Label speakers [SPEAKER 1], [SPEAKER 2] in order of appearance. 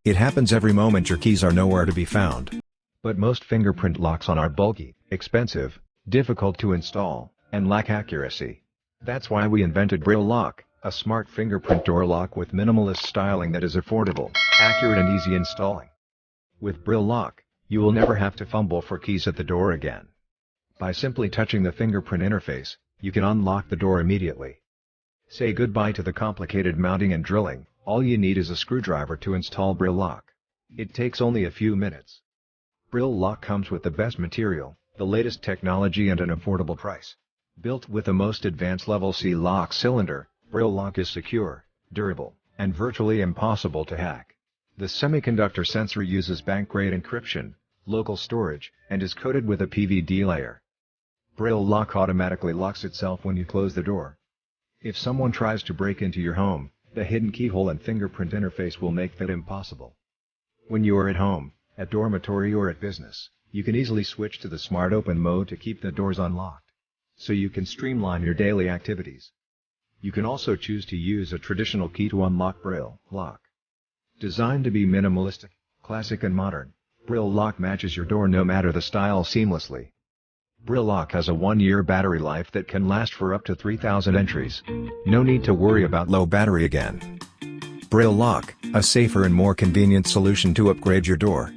[SPEAKER 1] It happens every moment your keys are nowhere to be found. But most fingerprint locks on are bulky, expensive, difficult to install, and lack accuracy. That's why we invented BrillLock, a smart fingerprint door lock with minimalist styling that is affordable, accurate and easy installing. With BrillLock, you will never have to fumble for keys at the door again. By simply touching the fingerprint interface, you can unlock the door immediately. Say goodbye to the complicated mounting and drilling. All you need is a screwdriver to install BrillLock. It takes only a few minutes. BrillLock comes with the best material, the latest technology and an affordable price. Built with the most advanced level C lock cylinder, BrillLock is secure, durable, and virtually impossible to hack. The semiconductor sensor uses bank-grade encryption, local storage, and is coated with a PVD layer. BrillLock automatically locks itself when you close the door. If someone tries to break into your home, the hidden keyhole and fingerprint interface will make that impossible. When you are at home, at dormitory or at business, you can easily switch to the smart open mode to keep the doors unlocked, so you can streamline your daily activities. You can also choose to use a traditional key to unlock BrillLock. Designed to be minimalistic, classic and modern, BrillLock matches your door no matter the style seamlessly. BrillLock has a 1-year battery life that can last for up to 3,000 entries. No need to worry about low battery again. BrillLock, a safer and more convenient solution to upgrade your door.